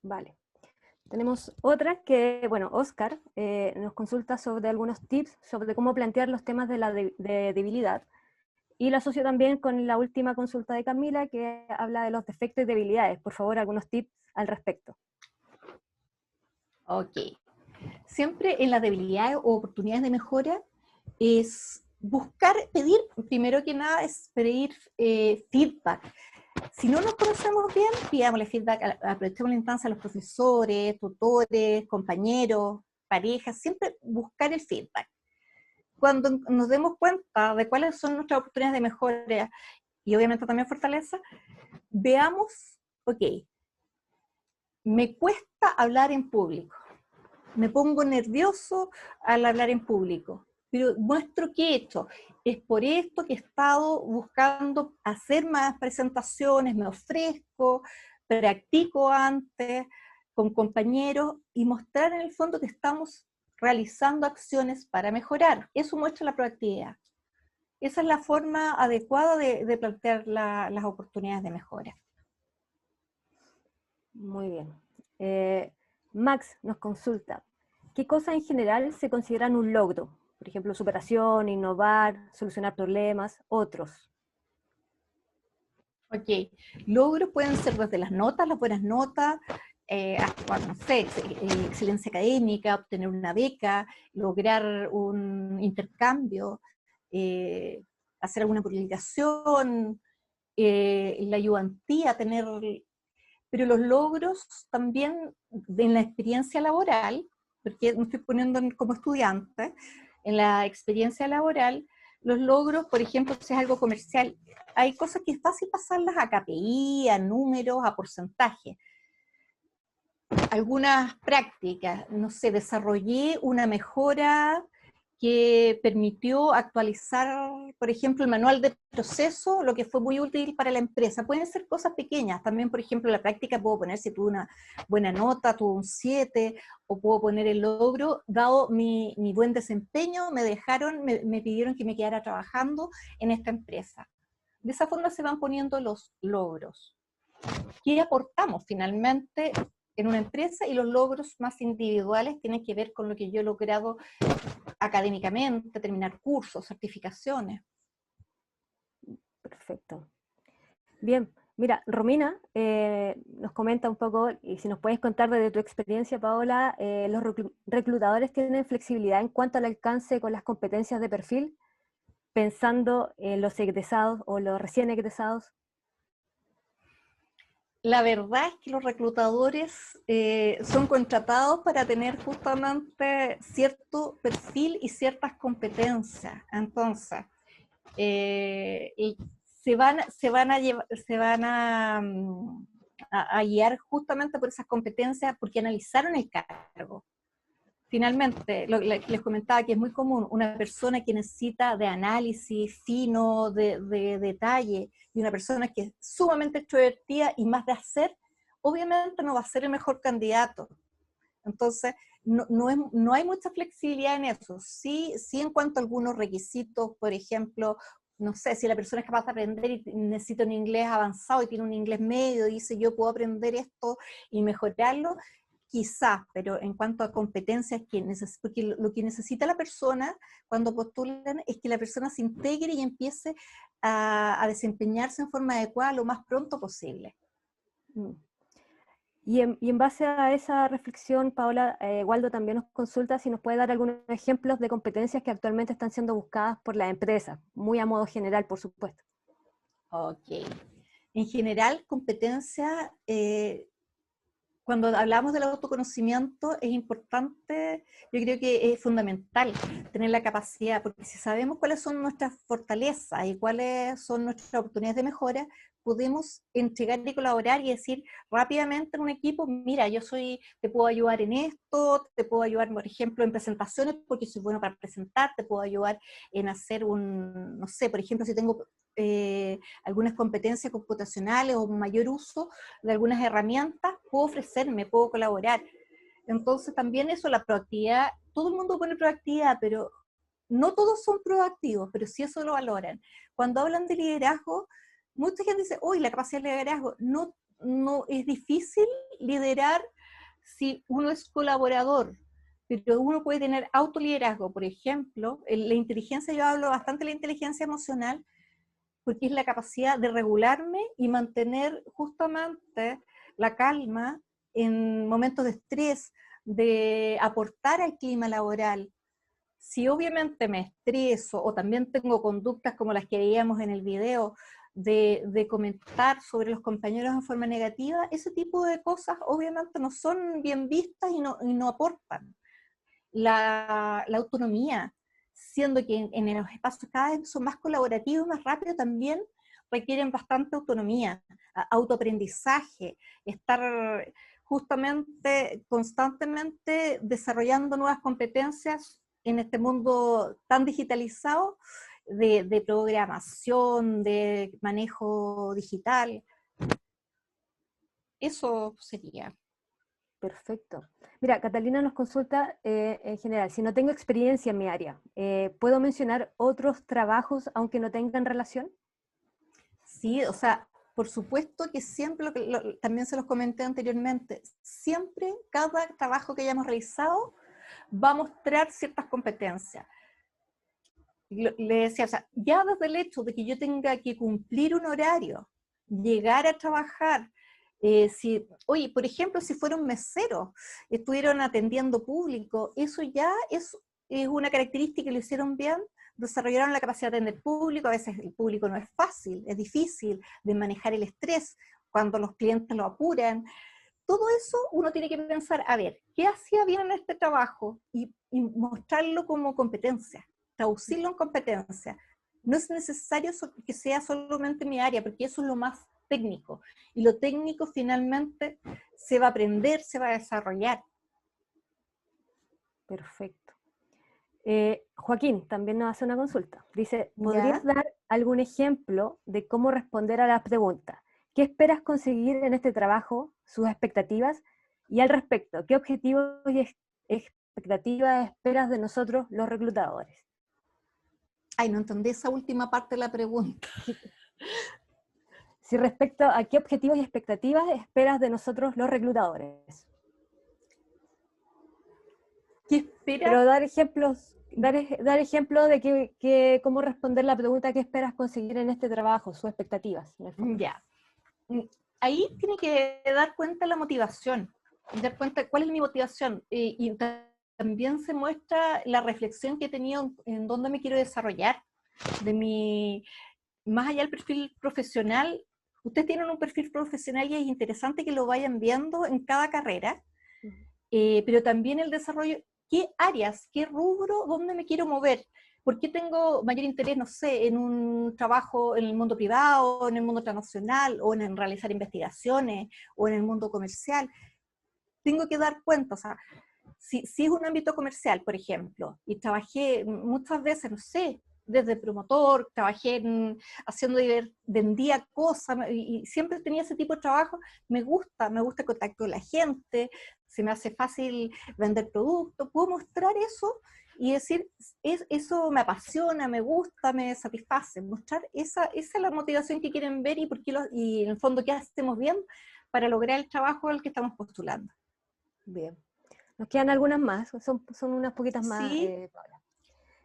Vale. Tenemos otra que, bueno, Oscar nos consulta sobre algunos tips sobre cómo plantear los temas de la de debilidad. Y lo asocio también con la última consulta de Camila, que habla de los defectos y debilidades. Por favor, algunos tips al respecto. Ok. Siempre en las debilidades o oportunidades de mejora es pedir, primero que nada, es pedir feedback. Si no nos conocemos bien, pidámosle feedback, aprovechemos la instancia a los profesores, tutores, compañeros, parejas, siempre buscar el feedback. Cuando nos demos cuenta de cuáles son nuestras oportunidades de mejora y obviamente también fortaleza, veamos, ok, me cuesta hablar en público, me pongo nervioso al hablar en público, pero muestro que he hecho. Es por esto que he estado buscando hacer más presentaciones, me ofrezco, practico antes con compañeros y mostrar en el fondo que estamos realizando acciones para mejorar. Eso muestra la proactividad. Esa es la forma adecuada de plantear las oportunidades de mejora. Muy bien. Max nos consulta, ¿qué cosas en general se consideran un logro? Por ejemplo, superación, innovar, solucionar problemas, otros. Ok, logros pueden ser desde las notas, las buenas notas, hasta, no sé, excelencia académica, obtener una beca, lograr un intercambio, hacer alguna publicación, la ayudantía, pero los logros también en la experiencia laboral, porque me estoy poniendo como estudiante, en la experiencia laboral, los logros, por ejemplo, si es algo comercial, hay cosas que es fácil pasarlas a KPI, a números, a porcentaje. Algunas prácticas, no sé, desarrollé una mejora que permitió actualizar, por ejemplo, el manual de proceso, lo que fue muy útil para la empresa. Pueden ser cosas pequeñas, también, por ejemplo, en la práctica puedo poner si tuve una buena nota, tuve un 7, o puedo poner el logro, dado mi buen desempeño, me pidieron que me quedara trabajando en esta empresa. De esa forma se van poniendo los logros. ¿Qué aportamos finalmente en una empresa? Y los logros más individuales tienen que ver con lo que yo he logrado académicamente, terminar cursos, certificaciones. Perfecto. Bien, mira, Romina nos comenta un poco, y si nos puedes contar desde tu experiencia, Paola, los reclutadores tienen flexibilidad en cuanto al alcance con las competencias de perfil, pensando en los egresados o los recién egresados. La verdad es que los reclutadores son contratados para tener justamente cierto perfil y ciertas competencias. Entonces, y se van a guiar justamente por esas competencias porque analizaron el cargo. Finalmente, les comentaba que es muy común una persona que necesita de análisis fino, de detalle, y una persona que es sumamente extrovertida y más de hacer, obviamente no va a ser el mejor candidato. Entonces, no hay mucha flexibilidad en eso. Sí en cuanto a algunos requisitos, por ejemplo, no sé, si la persona es capaz de aprender y necesita un inglés avanzado y tiene un inglés medio, y dice yo puedo aprender esto y mejorarlo, quizás, pero en cuanto a competencias, porque lo que necesita la persona cuando postulan es que la persona se integre y empiece a desempeñarse en forma adecuada lo más pronto posible. Y en base a esa reflexión, Paola, Waldo también nos consulta si nos puede dar algunos ejemplos de competencias que actualmente están siendo buscadas por la empresa, muy a modo general, por supuesto. Ok. En general, competencia, cuando hablamos del autoconocimiento, es importante, yo creo que es fundamental tener la capacidad, porque si sabemos cuáles son nuestras fortalezas y cuáles son nuestras oportunidades de mejora, podemos entregar y colaborar y decir rápidamente en un equipo, mira, te puedo ayudar en esto, te puedo ayudar, por ejemplo, en presentaciones, porque soy bueno para presentar, te puedo ayudar en hacer no sé, por ejemplo, si tengo algunas competencias computacionales o un mayor uso de algunas herramientas, puedo ofrecerme, puedo colaborar. Entonces también eso, la proactividad, todo el mundo pone proactividad, pero no todos son proactivos, pero sí eso lo valoran. Cuando hablan de liderazgo, mucha gente dice, uy, la capacidad de liderazgo, no es difícil liderar si uno es colaborador, pero uno puede tener autoliderazgo. Por ejemplo, la inteligencia, yo hablo bastante de la inteligencia emocional, porque es la capacidad de regularme y mantener justamente la calma en momentos de estrés, de aportar al clima laboral. Si obviamente me estreso o también tengo conductas como las que veíamos en el video, de comentar sobre los compañeros en forma negativa, ese tipo de cosas obviamente no son bien vistas y no aportan. La autonomía, siendo que en los espacios cada vez son más colaborativos, más rápidos, también requieren bastante autonomía, autoaprendizaje, estar justamente, constantemente desarrollando nuevas competencias en este mundo tan digitalizado de programación, de manejo digital. Eso sería. Perfecto. Mira, Catalina nos consulta en general, si no tengo experiencia en mi área, ¿puedo mencionar otros trabajos aunque no tengan relación? Sí, o sea, por supuesto que siempre, también se los comenté anteriormente, siempre cada trabajo que hayamos realizado va a mostrar ciertas competencias. Le decía, o sea, ya desde el hecho de que yo tenga que cumplir un horario, llegar a trabajar, oye, por ejemplo, si fueron meseros, estuvieron atendiendo público, eso ya es una característica que lo hicieron bien, desarrollaron la capacidad de atender público. A veces el público no es fácil, es difícil de manejar el estrés cuando los clientes lo apuran. Todo eso uno tiene que pensar, a ver, ¿qué hacía bien en este trabajo? Y mostrarlo como competencia, traducirlo en competencia. No es necesario que sea solamente mi área, porque eso es lo más técnico. Y lo técnico finalmente se va a aprender, se va a desarrollar. Perfecto. Joaquín también nos hace una consulta. Dice, ¿podrías ¿Ya? dar algún ejemplo de cómo responder a la pregunta? ¿Qué esperas conseguir en este trabajo? ¿Sus expectativas? Y al respecto, ¿qué objetivos y expectativas esperas de nosotros los reclutadores? Ay, no entendí esa última parte de la pregunta. Si respecto a qué objetivos y expectativas esperas de nosotros los reclutadores. ¿Qué espera? Pero dar ejemplos, dar ejemplo de cómo responder la pregunta, ¿qué esperas conseguir en este trabajo? Sus expectativas, en el fondo. Ya. Ahí tiene que dar cuenta la motivación, dar cuenta cuál es mi motivación. Y también se muestra la reflexión que he tenido en dónde me quiero desarrollar, más allá del perfil profesional. Ustedes tienen un perfil profesional y es interesante que lo vayan viendo en cada carrera, pero también el desarrollo, qué áreas, qué rubro, dónde me quiero mover. ¿Por qué tengo mayor interés, no sé, en un trabajo en el mundo privado, en el mundo transnacional, o en realizar investigaciones, o en el mundo comercial? Tengo que dar cuenta, o sea, si es un ámbito comercial, por ejemplo, y trabajé muchas veces, no sé, desde promotor, vendía cosas, y siempre tenía ese tipo de trabajo, me gusta el contacto con la gente, se me hace fácil vender productos, puedo mostrar eso y decir, eso me apasiona, me gusta, me satisface, mostrar esa es la motivación que quieren ver y en el fondo qué hacemos bien para lograr el trabajo al que estamos postulando. Bien. Nos quedan algunas más, son unas poquitas más, Sí, Paula.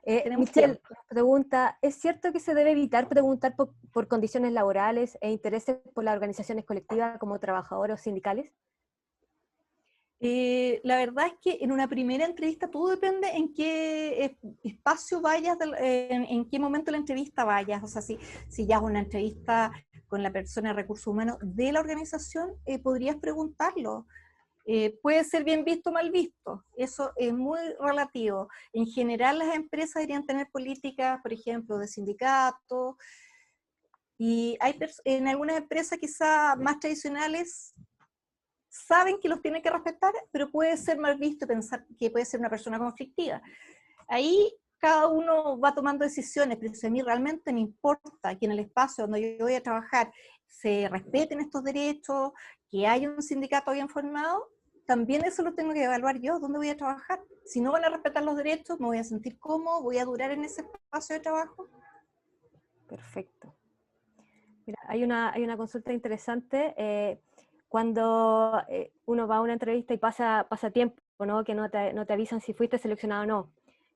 tenemos Michelle tiempo. pregunta, ¿es cierto que se debe evitar preguntar por condiciones laborales e intereses por las organizaciones colectivas como trabajadores o sindicales? La verdad es que en una primera entrevista todo depende en qué espacio vayas, en qué momento de la entrevista vayas. O sea, si ya es una entrevista con la persona de recursos humanos de la organización, podrías preguntarlo. Puede ser bien visto o mal visto, eso es muy relativo. En general las empresas deberían tener políticas, por ejemplo, de sindicatos, y en algunas empresas quizá más tradicionales saben que los tienen que respetar, pero puede ser mal visto pensar que puede ser una persona conflictiva. Ahí cada uno va tomando decisiones, pero si a mí realmente me importa que en el espacio donde yo voy a trabajar se respeten estos derechos, que haya un sindicato bien formado, también eso lo tengo que evaluar yo, dónde voy a trabajar. Si no van a respetar los derechos, me voy a sentir cómodo, voy a durar en ese espacio de trabajo. Perfecto. Mira, hay una consulta interesante. Cuando uno va a una entrevista y pasa tiempo, ¿no? Que no te avisan si fuiste seleccionado o no,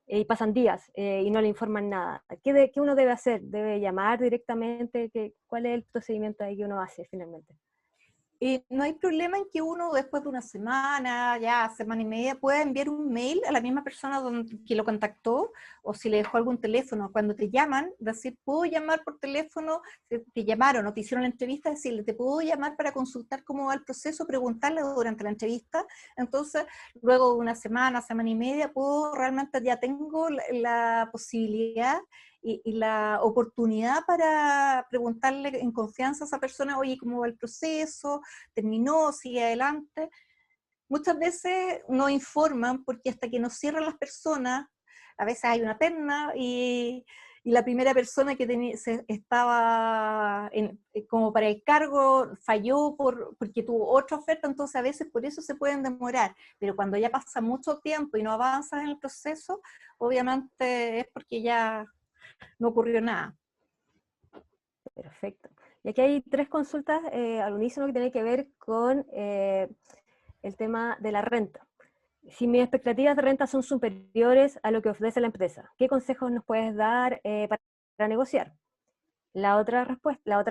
y pasan días y no le informan nada. ¿Qué uno debe hacer? ¿Debe llamar directamente? ¿Cuál es el procedimiento ahí que uno hace finalmente? No hay problema en que uno después de una semana, ya semana y media, pueda enviar un mail a la misma persona que lo contactó, o si le dejó algún teléfono. Cuando te llaman, decir, ¿puedo llamar por teléfono? Te llamaron o te hicieron la entrevista, decirle, ¿te puedo llamar para consultar cómo va el proceso? Preguntarle durante la entrevista. Entonces, luego de una semana y media, ya tengo la posibilidad y la oportunidad para preguntarle en confianza a esa persona, oye, ¿cómo va el proceso? ¿Terminó? ¿Sigue adelante? Muchas veces no informan porque hasta que nos cierran las personas, a veces hay una terna y la primera persona que estaba como para el cargo falló porque tuvo otra oferta, entonces a veces por eso se pueden demorar, pero cuando ya pasa mucho tiempo y no avanzas en el proceso, obviamente es porque ya no ocurrió nada. Perfecto. Y aquí hay 3 consultas al unísono que tienen que ver con el tema de la renta. Si mis expectativas de renta son superiores a lo que ofrece la empresa, ¿qué consejos nos puedes dar para negociar? La otra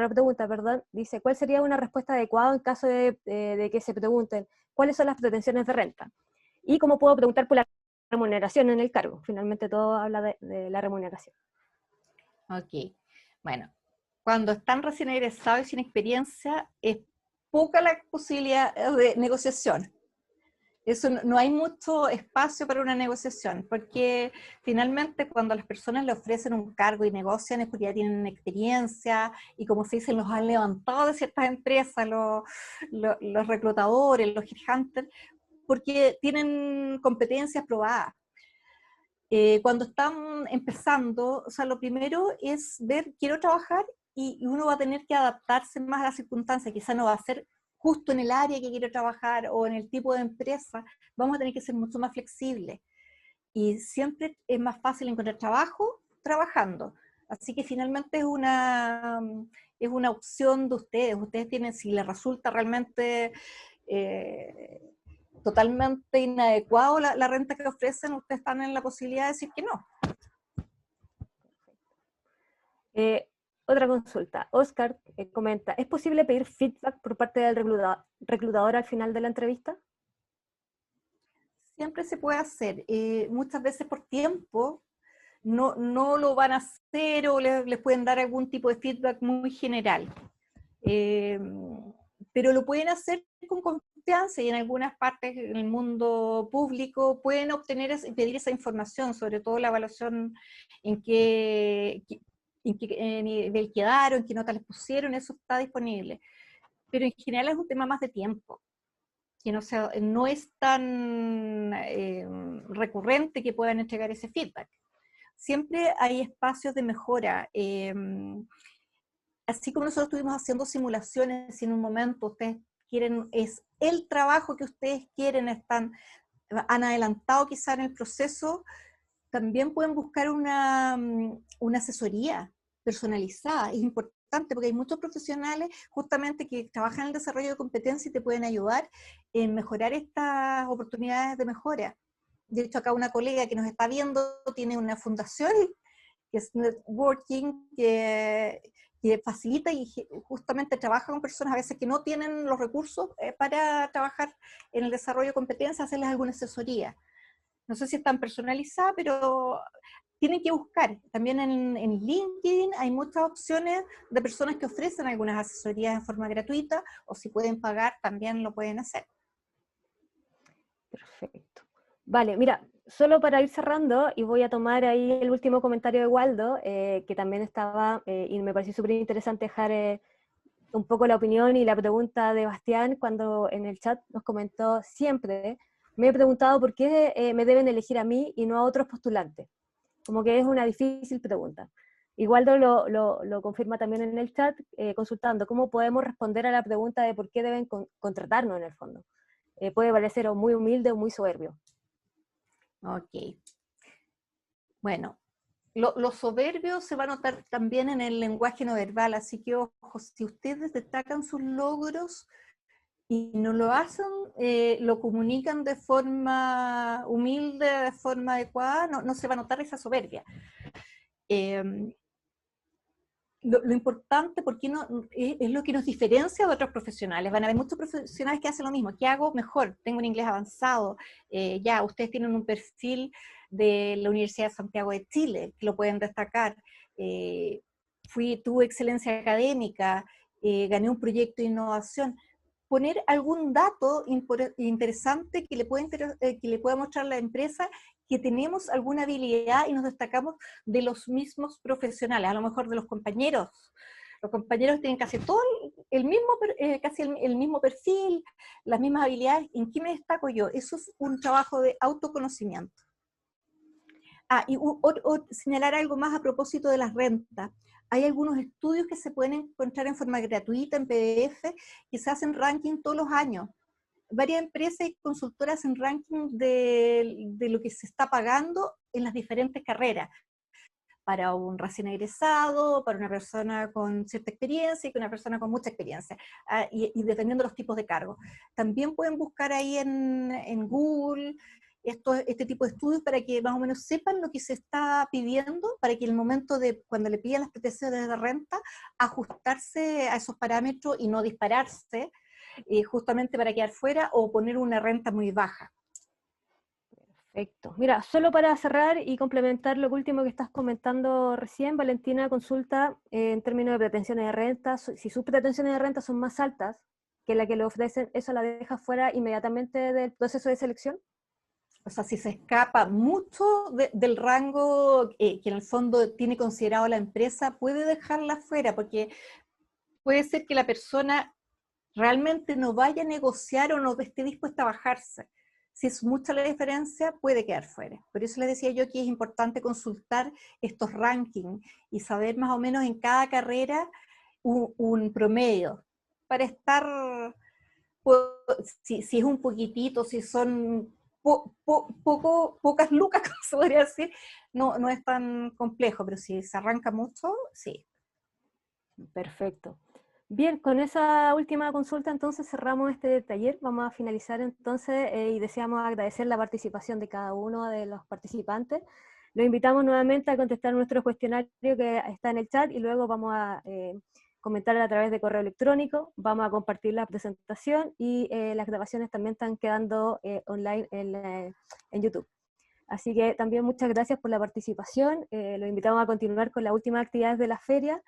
pregunta, perdón, dice, ¿cuál sería una respuesta adecuada en caso de que se pregunten cuáles son las pretensiones de renta? ¿Y cómo puedo preguntar por la remuneración en el cargo? Finalmente todo habla de la remuneración. Ok, bueno, cuando están recién egresados y sin experiencia, es poca la posibilidad de negociación. No hay mucho espacio para una negociación, porque finalmente cuando a las personas le ofrecen un cargo y negocian es porque ya tienen experiencia, y como se dice, los han levantado de ciertas empresas, los reclutadores, los headhunters, porque tienen competencias probadas. Cuando están empezando, o sea, lo primero es ver, quiero trabajar, y uno va a tener que adaptarse más a las circunstancias, quizá no va a ser justo en el área que quiero trabajar o en el tipo de empresa, vamos a tener que ser mucho más flexibles. Y siempre es más fácil encontrar trabajo trabajando. Así que finalmente es una opción de ustedes. Ustedes tienen, si les resulta realmente totalmente inadecuado la renta que ofrecen, ustedes están en la posibilidad de decir que no. Otra consulta. Oscar comenta, ¿es posible pedir feedback por parte del reclutador al final de la entrevista? Siempre se puede hacer. Muchas veces por tiempo no lo van a hacer, o les pueden dar algún tipo de feedback muy general. Pero lo pueden hacer con confianza, y en algunas partes del mundo público pueden obtener y pedir esa información, sobre todo la evaluación en qué nivel quedaron, en qué notas les pusieron, eso está disponible. Pero en general es un tema más de tiempo, que no es tan recurrente que puedan entregar ese feedback. Siempre hay espacios de mejora. Así como nosotros estuvimos haciendo simulaciones, si en un momento ustedes quieren, es el trabajo que ustedes quieren, han adelantado quizá en el proceso, también pueden buscar una asesoría personalizada. Es importante porque hay muchos profesionales justamente que trabajan en el desarrollo de competencias y te pueden ayudar en mejorar estas oportunidades de mejora. De hecho, acá una colega que nos está viendo tiene una fundación que es Networking, que facilita y justamente trabaja con personas a veces que no tienen los recursos para trabajar en el desarrollo de competencias, hacerles alguna asesoría. No sé si es tan personalizada, pero tienen que buscar. También en LinkedIn hay muchas opciones de personas que ofrecen algunas asesorías en forma gratuita, o si pueden pagar, también lo pueden hacer. Perfecto. Vale, mira, solo para ir cerrando, y voy a tomar ahí el último comentario de Waldo, que también estaba, y me pareció súper interesante dejar un poco la opinión y la pregunta de Bastián cuando en el chat nos comentó: siempre me he preguntado por qué me deben elegir a mí y no a otros postulantes. Como que es una difícil pregunta. Y Waldo lo confirma también en el chat, consultando cómo podemos responder a la pregunta de por qué deben contratarnos en el fondo. Puede parecer o muy humilde o muy soberbio. Ok. Bueno, lo soberbio se va a notar también en el lenguaje no verbal, así que ojo, si ustedes destacan sus logros y no lo hacen, lo comunican de forma humilde, de forma adecuada, no se va a notar esa soberbia. Lo importante, porque es lo que nos diferencia de otros profesionales. Van a haber muchos profesionales que hacen lo mismo. ¿Qué hago mejor? Tengo un inglés avanzado. Ya, ustedes tienen un perfil de la Universidad de Santiago de Chile, que lo pueden destacar. Tuve excelencia académica, gané un proyecto de innovación. Poner algún dato interesante que le pueda mostrar a la empresa que tenemos alguna habilidad y nos destacamos de los mismos profesionales, a lo mejor de los compañeros. Los compañeros tienen casi todo casi el mismo perfil, las mismas habilidades. ¿En qué me destaco yo? Eso es un trabajo de autoconocimiento. Y señalar algo más a propósito de las rentas. Hay algunos estudios que se pueden encontrar en forma gratuita en PDF, que se hacen ranking todos los años. Varias empresas y consultoras hacen ranking de lo que se está pagando en las diferentes carreras, para un recién egresado, para una persona con cierta experiencia y para una persona con mucha experiencia, y dependiendo de los tipos de cargos. También pueden buscar ahí en Google este tipo de estudios para que más o menos sepan lo que se está pidiendo, para que en el momento de cuando le pidan las pretensiones de renta, ajustarse a esos parámetros y no dispararse, justamente para quedar fuera o poner una renta muy baja. Perfecto. Mira, solo para cerrar y complementar lo último que estás comentando recién, Valentina consulta en términos de pretensiones de renta, si sus pretensiones de renta son más altas que la que le ofrecen, ¿eso la deja fuera inmediatamente del proceso de selección? O sea, si se escapa mucho del rango que en el fondo tiene considerado la empresa, puede dejarla fuera, porque puede ser que la persona realmente no vaya a negociar o no esté dispuesta a bajarse. Si es mucha la diferencia, puede quedar fuera. Por eso les decía yo que es importante consultar estos rankings y saber más o menos en cada carrera un promedio, para estar, si es un poquitito, si son pocas lucas, como se podría decir, no es tan complejo, pero si se arranca mucho, sí. Perfecto. Bien, con esa última consulta entonces cerramos este taller. Vamos a finalizar entonces y deseamos agradecer la participación de cada uno de los participantes. Los invitamos nuevamente a contestar nuestro cuestionario que está en el chat y luego vamos a comentar a través de correo electrónico. Vamos a compartir la presentación y las grabaciones también están quedando online en YouTube. Así que también muchas gracias por la participación. Los invitamos a continuar con las últimas actividades de la feria.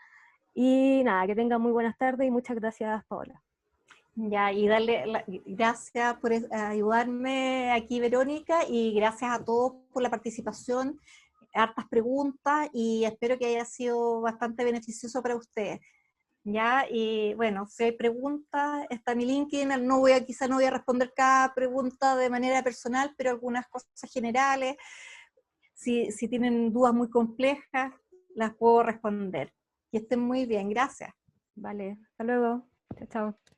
Y nada, que tengan muy buenas tardes y muchas gracias, Paola. Ya, y gracias por ayudarme aquí, Verónica, y gracias a todos por la participación, hartas preguntas, y espero que haya sido bastante beneficioso para ustedes. Ya, y bueno, si hay preguntas, está mi LinkedIn, quizá no voy a responder cada pregunta de manera personal, pero algunas cosas generales, si tienen dudas muy complejas, las puedo responder. Que estén muy bien, gracias. Vale, hasta luego. Chao, chao.